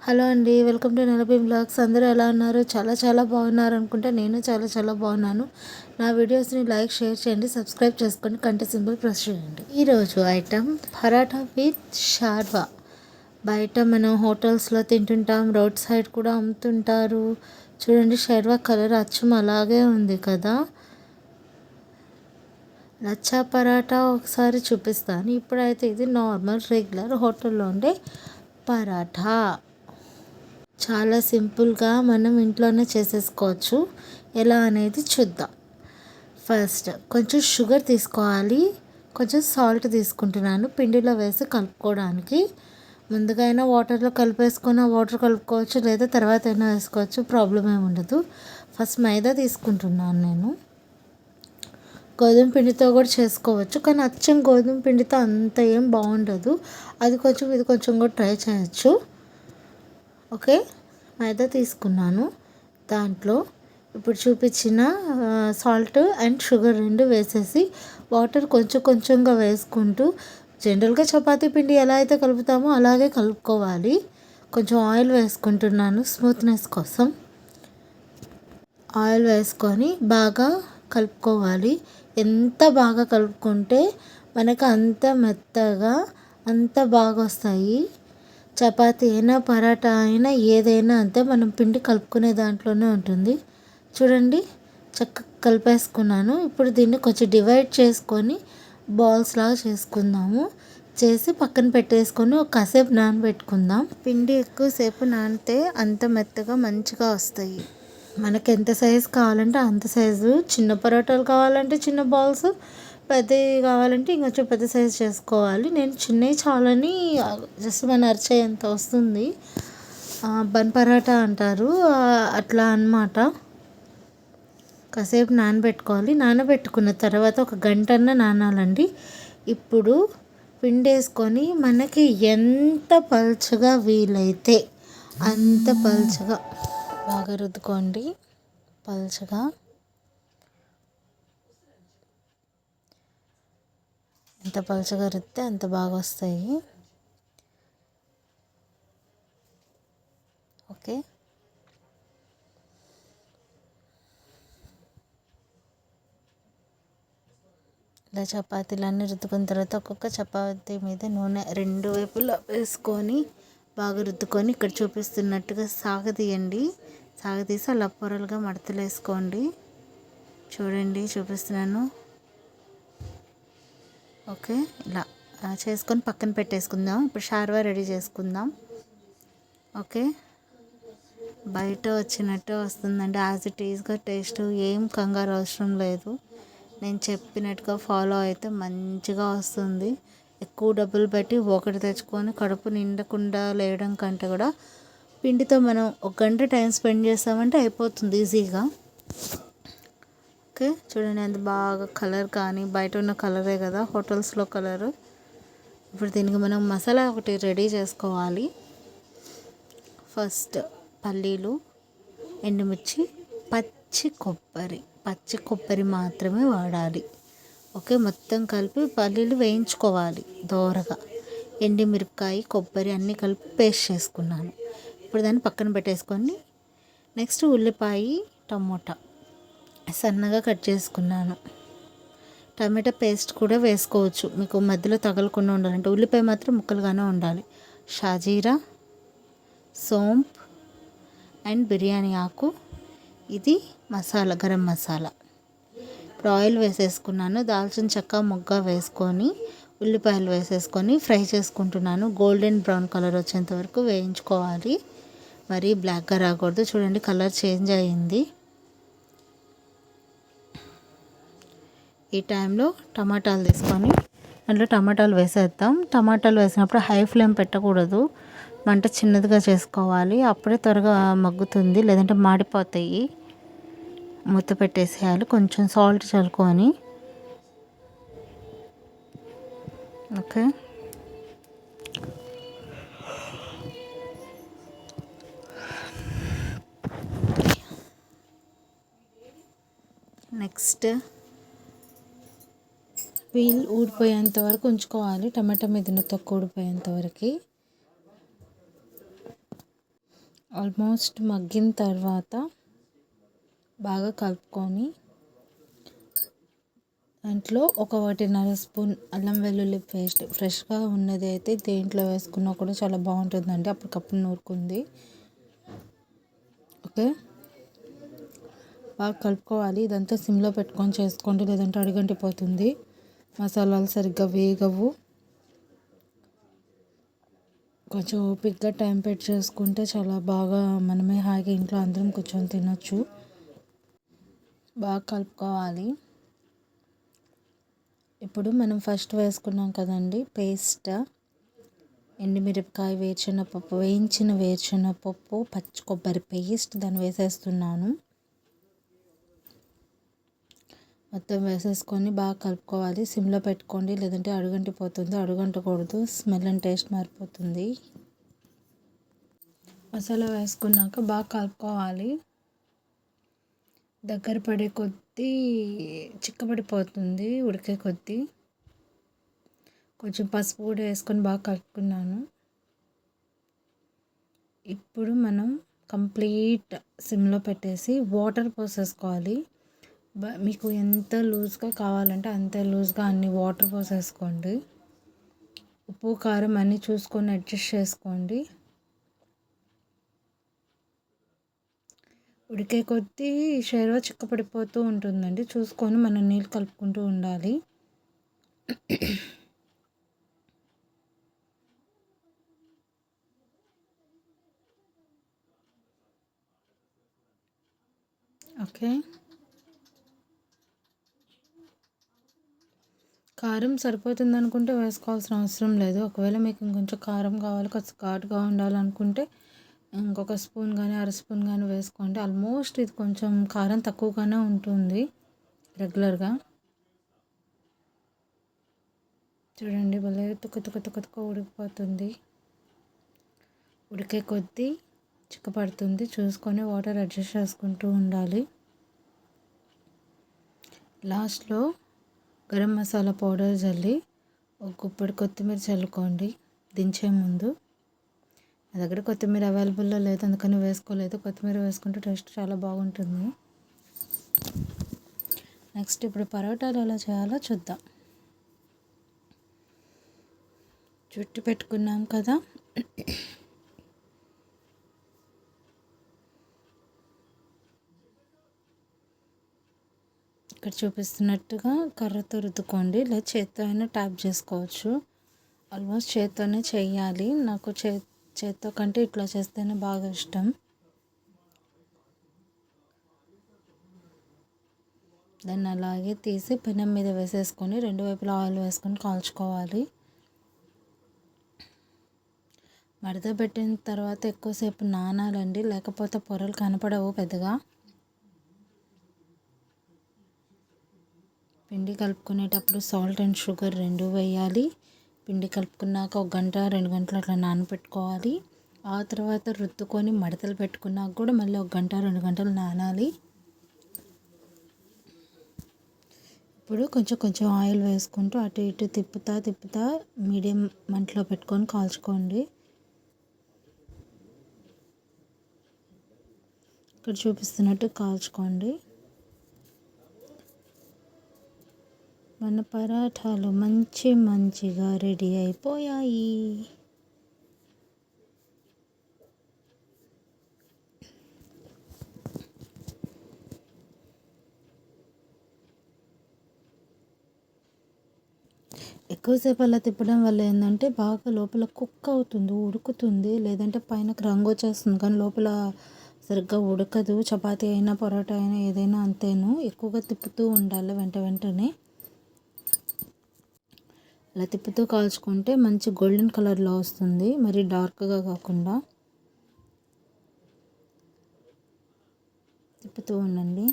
Hello అండి, welcome to నెలబీ blogs. అందరూ ఎలా ఉన్నారు? చాలా బాగున్నారు అనుకుంటే నేను చాలా బాగున్నాను. నా వీడియోస్ని లైక్, షేర్ చేయండి, సబ్స్క్రైబ్ చేసుకోండి, గంట సింబల్ ప్రెస్ చేయండి. ఈరోజు ఐటమ్ పరాఠా విత్ షార్వా. బయట మనం హోటల్స్లో తింటుంటాం, రోడ్ సైడ్ కూడా అమ్ముతుంటారు. చూడండి, షార్వా కలర్ అచ్చం అలాగే ఉంది కదా. లచ్చా పరాఠా ఒకసారి చూపిస్తాను. ఇప్పుడైతే ఇది నార్మల్ రెగ్యులర్ హోటల్లో ఉండే పరాఠా. చాలా సింపుల్గా మనం ఇంట్లోనే చేసేసుకోవచ్చు. ఎలా అనేది చూద్దాం. ఫస్ట్ కొంచెం షుగర్ తీసుకోవాలి, కొంచెం సాల్ట్ తీసుకుంటున్నాను పిండిలో వేసి కలుపుకోవడానికి. ముందుగా అయినా వాటర్లో కలిపేసుకొని వాటర్ కలుపుకోవచ్చు, లేదా తర్వాత అయినా వేసుకోవచ్చు, ప్రాబ్లం ఏమి ఉండదు. ఫస్ట్ మైదా తీసుకుంటున్నాను నేను. గోధుమ పిండితో కూడా చేసుకోవచ్చు, కానీ అచ్చం గోధుమ పిండితో అంత ఏం బాగుండదు. అది కొంచెం ఇది కొంచెం కూడా ట్రై చేయొచ్చు. ఓకే, మైదా తీసుకున్నాను. దాంట్లో ఇప్పుడు చూపించిన సాల్ట్ అండ్ షుగర్ రెండు వేసేసి వాటర్ కొంచెంగా వేసుకుంటూ, జనరల్గా చపాతీ పిండి ఎలా అయితే కలుపుతామో అలాగే కలుపుకోవాలి. కొంచెం ఆయిల్ వేసుకుంటున్నాను స్మూత్నెస్ కోసం. ఆయిల్ వేసుకొని బాగా కలుపుకోవాలి. ఎంత బాగా కలుపుకుంటే మనకు అంత మెత్తగా అంత బాగా వస్తాయి. చపాతీ అయినా పరాటా అయినా ఏదైనా అంతే, మనం పిండి కలుపుకునే దాంట్లోనే ఉంటుంది. చూడండి, చక్కగా కలిపేసుకున్నాను. ఇప్పుడు దీన్ని కొంచెం డివైడ్ చేసుకొని బాల్స్ లాగా చేసుకుందాము. చేసి పక్కన పెట్టేసుకొని ఒక కాసేపు నానబెట్టుకుందాం. పిండి ఎక్కువసేపు నానితే అంత మెత్తగా మంచిగా వస్తాయి. మనకి ఎంత సైజు కావాలంటే అంత సైజు, చిన్న పరోటాలు కావాలంటే చిన్న బాల్స్, పెద్దవి కావాలంటే ఇంకొంచెం పెద్ద సైజు చేసుకోవాలి. నేను చిన్నవి చాలని జస్ట్ మన అరిచేంత వస్తుంది. బన్ పరాటా అంటారు, అట్లా అన్నమాట. కాసేపు నానబెట్టుకోవాలి. నానబెట్టుకున్న తర్వాత ఒక గంటన్న నానాలండి. ఇప్పుడు పిండి వేసుకొని మనకి ఎంత పలుచగా వీలైతే అంత పలుచగా బాగా రుద్దుకోండి. పలుచగా ఎంత పలుచగా రుద్దితే అంత బాగా వస్తాయి. ఓకే, ఇలా చపాతీలన్నీ రుద్దుకున్న తర్వాత ఒక్కొక్క చపాతీ మీద నూనె రెండు వైపులా వేసుకొని బాగా రుద్దుకొని ఇక్కడ చూపిస్తున్నట్టుగా సాగదీయండి. సాగదీసి అలా పొరలుగా మడతలు వేసుకోండి. చూడండి, చూపిస్తున్నాను. ఓకే, ఇలా చేసుకొని పక్కన పెట్టేసుకుందాం. ఇప్పుడు షార్వా రెడీ చేసుకుందాం. ఓకే, బయట వచ్చినట్టు వస్తుందండి, యాజ్ ఇట్ ఈస్గా టేస్ట్. ఏం కంగారు అవసరం లేదు. నేను చెప్పినట్టుగా ఫాలో అయితే మంచిగా వస్తుంది. ఎక్కువ డబ్బులు పెట్టి ఒకటి తెచ్చుకొని కడుపు నిండకుండా లేయడం కంటే కూడా పిండితో మనం ఒక గంట టైం స్పెండ్ చేస్తామంటే అయిపోతుంది ఈజీగా. ఓకే, చూడండి ఎంత బాగా కలర్, కానీ బయట ఉన్న కలరే కదా హోటల్స్లో కలరు. ఇప్పుడు దీనికి మనం మసాలా ఒకటి రెడీ చేసుకోవాలి. ఫస్ట్ పల్లీలు, ఎండుమిర్చి, పచ్చి కొబ్బరి మాత్రమే వాడాలి. ఓకే, మొత్తం కలిపి పల్లీలు వేయించుకోవాలి దోరగా. ఎండుమిరపకాయ, కొబ్బరి అన్నీ కలిపి పేస్ట్ చేసుకున్నాను. ఇప్పుడు దాన్ని పక్కన పెట్టేసుకొని నెక్స్ట్ ఉల్లిపాయ, టమోటా సన్నగా కట్ చేసుకున్నాను. టమాటా పేస్ట్ కూడా వేసుకోవచ్చు, మీకు మధ్యలో తగలకుండా ఉండాలంటే. ఉల్లిపాయ మాత్రం ముక్కలుగానే ఉండాలి. షాజీరా, సోంపు అండ్ బిర్యానీ ఆకు, ఇది మసాలా, గరం మసాలా. ఇప్పుడు ఆయిల్ వేసేసుకున్నాను. దాల్చిన చెక్క, మొగ్గ వేసుకొని ఉల్లిపాయలు వేసేసుకొని ఫ్రై చేసుకుంటున్నాను. గోల్డెన్ బ్రౌన్ కలర్ వచ్చేంత వరకు వేయించుకోవాలి. మరీ బ్లాక్గా రాకూడదు. చూడండి, కలర్ చేంజ్ అయ్యింది. ఈ టైంలో టమాటాలు తీసుకొని అందులో టమాటాలు వేసేద్దాం. టమాటాలు వేసినప్పుడు హై ఫ్లేమ్ పెట్టకూడదు, మంట చిన్నదిగా చేసుకోవాలి. అప్పుడే త్వరగా మగ్గుతుంది, లేదంటే మాడిపోతాయి. మూత పెట్టేసేయాలి. కొంచెం సాల్ట్ చల్లుకొని. ఓకే, నెక్స్ట్ పీల్ ఊడిపోయేంత వరకు ఉంచుకోవాలి. టమాటా మీద ఉన్న తొక్క ఊడిపోయేంత వరకు. ఆల్మోస్ట్ మగ్గిన తర్వాత బాగా కలుపుకొని దాంట్లో 1 స్పూన్ అల్లం వెల్లుల్లి పేస్ట్ ఫ్రెష్గా ఉన్నది అయితే దేంట్లో వేసుకున్నా కూడా చాలా బాగుంటుందండి, అప్పటికప్పుడు నూరుకుంది. ఓకే, బాగా కలుపుకోవాలి. ఇదంతా సిమ్లో పెట్టుకొని చేసుకోండి, లేదంటే అడుగంటిపోతుంది, మసాలాలు సరిగ్గా వేగవు. కొంచెం ఓపిక్గా టైం పెట్టి చేసుకుంటే చాలా బాగా మనమే హాయిగా ఇంట్లో అందరం కూర్చొని తినొచ్చు. బాగా కలుపుకోవాలి. ఇప్పుడు మనం ఫస్ట్ వేసుకున్నాం కదండి పేస్ట్, ఎండుమిరపకాయ, వేయించిన వేరుశనగపప్పు, పచ్చి కొబ్బరి పేస్ట్ దాన్ని వేసేస్తున్నాను. మొత్తం వేసేసుకొని బాగా కలుపుకోవాలి. సిమ్లో పెట్టుకోండి, లేదంటే అడుగంటిపోతుంది, అడుగంటకూడదు, స్మెల్ అండ్ టేస్ట్ మారిపోతుంది. మసాలా వేసుకున్నాక బాగా కలుపుకోవాలి. దగ్గర పడే కొద్దీ చిక్కబడిపోతుంది, ఉడికే కొద్దీ. కొంచెం పసుపు కూడా వేసుకొని బాగా కలుపుకున్నాను. ఇప్పుడు మనం కంప్లీట్ సిమ్లో పెట్టేసి వాటర్ పోసేసుకోవాలి. మీకు ఎంత లూజ్గా కావాలంటే అంత లూజ్గా అన్ని వాటర్ పోసేసుకోండి. ఉప్పు కారం అన్నీ చూసుకొని అడ్జస్ట్ చేసుకోండి. ఉడికే కొద్దీ షేర్వా చిక్కపడిపోతూ ఉంటుందండి, చూసుకొని మనం నీళ్ళు కలుపుకుంటూ ఉండాలి. ఓకే, కారం సరిపోతుంది అనుకుంటే వేసుకోవాల్సిన అవసరం లేదు. ఒకవేళ మీకు ఇంకొంచెం కారం కావాలి, కొంచెం ఘాటుగా ఉండాలనుకుంటే ఇంకొక స్పూన్ కానీ 1/2 స్పూన్ కానీ వేసుకోండి. ఆల్మోస్ట్ ఇది కొంచెం కారం తక్కువగానే ఉంటుంది రెగ్యులర్గా. చూడండి, భలే తుక్క ఉడికిపోతుంది. ఉడికే కొద్దీ చిక్కపడుతుంది, చూసుకొని వాటర్ అడ్జస్ట్ చేసుకుంటూ ఉండాలి. లాస్ట్లో గరం మసాలా పౌడర్ చల్లి ఒక గుప్పెడు కొత్తిమీర చల్లుకోండి దించే ముందు. నా దగ్గర కొత్తిమీర అవైలబుల్లో లేదు, అందుకని వేసుకోలేదు. కొత్తిమీర వేసుకుంటే టేస్ట్ చాలా బాగుంటుంది. నెక్స్ట్ ఇప్పుడు పరోటాలు ఎలా చేయాలో చూద్దాం. చుట్టి పెట్టుకున్నాం కదా, ఇక్కడ చూపిస్తున్నట్టుగా కర్రతో రుద్దుకోండి, లేదా చేత్తో అయినా ట్యాప్ చేసుకోవచ్చు. ఆల్మోస్ట్ చేత్తోనే చేయాలి, నాకు చేత్తో కంటే ఇట్లా చేస్తేనే బాగా ఇష్టం. దాన్ని అలాగే తీసి పెనం మీద వేసేసుకొని 2 వైపులా ఆయిల్ వేసుకొని కాల్చుకోవాలి. మడత పెట్టిన తర్వాత ఎక్కువసేపు నానాలండి, లేకపోతే పొరలు కనపడవు పెద్దగా. పిండి కలుపుకునేటప్పుడు సాల్ట్ అండ్ షుగర్ 2 వేయాలి. పిండి కలుపుకున్నాక 1 గంట 2 గంటలు అట్లా నానబెట్టుకోవాలి. ఆ తర్వాత రుద్దుకొని మడతలు పెట్టుకున్నాక కూడా మళ్ళీ 1 గంట 2 గంటలు నానాలి. ఇప్పుడు కొంచెం ఆయిల్ వేసుకుంటూ అటు ఇటు తిప్పుతా మీడియం మంటలో పెట్టుకొని కాల్చుకోండి. ఇక్కడ చూపిస్తున్నట్టు కాల్చుకోండి. మన పరాఠాలు మంచిగా రెడీ అయిపోయాయి. ఎక్కువసేపు అలా తిప్పడం వల్ల ఏంటంటే బాగా లోపల కుక్ అవుతుంది, ఉడుకుతుంది, లేదంటే పైన రంగు వచ్చేస్తుంది, కానీ లోపల సరిగ్గా ఉడకదు. చపాతీ అయినా పరోటా అయినా ఏదైనా అంతేను, ఎక్కువగా తిప్పుతూ ఉండాలి వెంటనే. అలా తిప్పుతూ కాల్చుకుంటే మంచి గోల్డెన్ కలర్లో వస్తుంది, మరి డార్క్గా కాకుండా. తిప్పుతూ ఉండండి.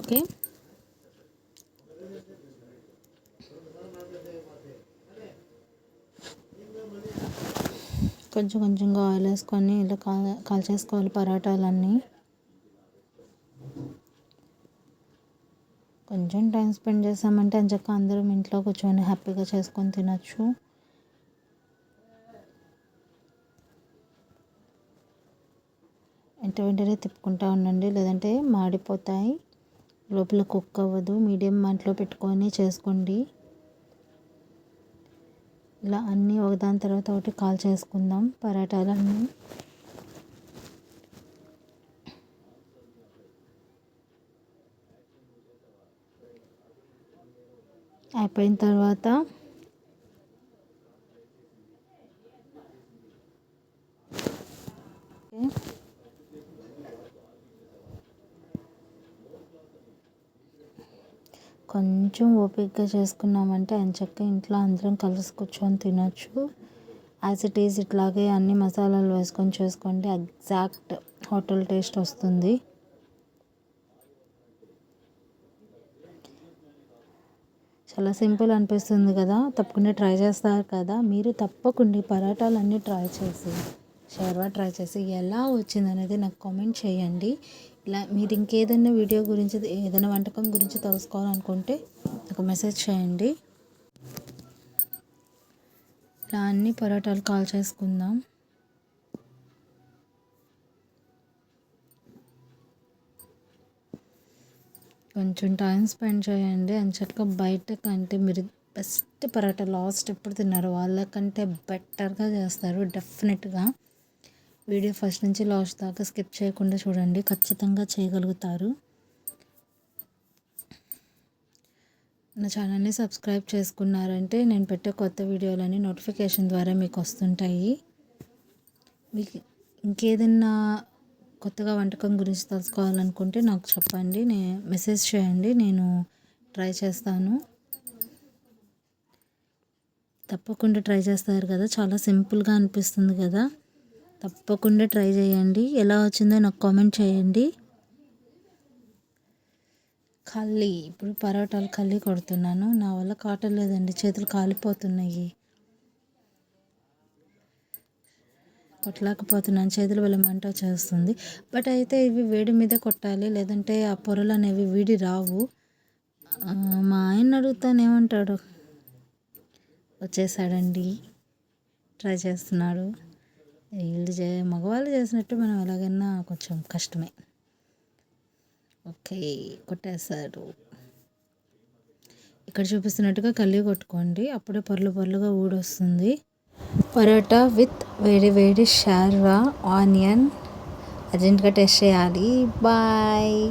ఓకే, కొంచెంగా ఆయిల్ వేసుకొని ఇలా కాల్చేసుకోవాలి పరోటాలన్నీ. కొంచెం టైం స్పెండ్ చేసామంటే అంచక్క అందరం ఇంట్లో కూర్చొని హ్యాపీగా చేసుకొని తినచ్చు. వెంటనే తిప్పుకుంటూ ఉండండి, లేదంటే మాడిపోతాయి, లోపల కుక్ అవ్వదు. మీడియం మంటలో పెట్టుకొని చేసుకోండి. ఇలా అన్నీ ఒకదాని తర్వాత ఒకటి కాల్ చేసుకుందాం పరాటాలన్నీ. అయిపోయిన తర్వాత కొంచెం ఓపికగా చేసుకున్నామంటే ఎంచక్కా ఇంట్లో అందరం కలిసి కూర్చొని తినచ్చు. యాజ్ ఇట్ ఈజ్ ఇట్లాగే అన్ని మసాలాలు వేసుకొని చేసుకోండి, ఎగ్జాక్ట్ హోటల్ టేస్ట్ వస్తుంది. చాలా సింపుల్ అనిపిస్తుంది కదా, తప్పకుండా ట్రై చేస్తారు కదా. మీరు తప్పకుండా పరాటాలన్నీ ట్రై చేసి షవర్మా ట్రై చేసి ఎలా వచ్చింది అనేది నాకు కామెంట్ చేయండి. ఇలా మీరు ఇంకేదైనా వీడియో గురించి ఏదైనా వంటకం గురించి తెలుసుకోవాలనుకుంటే నాకు మెసేజ్ చేయండి. ఇలా అన్ని పరాటాలు కాల్ చేసుకుందాం. కొంచెం టైం స్పెండ్ చేయండి. అంచక్క బయట కంటే మీరు బెస్ట్ పరాటా లాస్ట్ ఎప్పుడు తిన్నారు వాళ్ళకంటే బెటర్గా చేస్తారు డెఫినెట్గా. వీడియో ఫస్ట్ నుంచి లాస్ట్ దాకా స్కిప్ చేయకుండా చూడండి, ఖచ్చితంగా చేయగలుగుతారు. నా ఛానల్ని సబ్స్క్రైబ్ చేసుకున్నారంటే నేను పెట్టే కొత్త వీడియోలని నోటిఫికేషన్ ద్వారా మీకు వస్తుంటాయి. మీకు ఇంకేదన్నా కొత్తగా వంటకం గురించి తెలుసుకోవాలనుకుంటే నాకు చెప్పండి, మెసేజ్ చేయండి, నేను ట్రై చేస్తాను. తప్పకుండా ట్రై చేస్తారు కదా, చాలా సింపుల్గా అనిపిస్తుంది కదా. తప్పకుండా ట్రై చేయండి, ఎలా వచ్చిందో నాకు కామెంట్ చేయండి. ఇప్పుడు పరోటాలు కొడుతున్నాను, నా వల్ల కాటలేదండి, చేతులు కాలిపోతున్నాయి, కొట్టలేకపోతున్నాను, చేతుల వల్ల మంట వచ్చేస్తుంది. బట్ అయితే ఇవి వేడి మీద కొట్టాలి, లేదంటే ఆ పొరలు అనేవి వీడి రావు. మా ఆయన అడుగుతాను ఏమంటాడు. వచ్చేసాడండి, ట్రై చేస్తున్నాడు. మగవాళ్ళు చేసినట్టు మనం ఎలాగైనా కొంచెం కష్టమే. ఓకే, కొట్టేశారు. ఇక్కడ చూపిస్తున్నట్టుగా కొట్టుకోండి, అప్పుడే పొరలుగా ఊడొస్తుంది. పరోటా విత్ వేడి వేడి షవర్మా ఆనియన్ అర్జెంట్గా టేస్ట్ చేయాలి. బాయ్.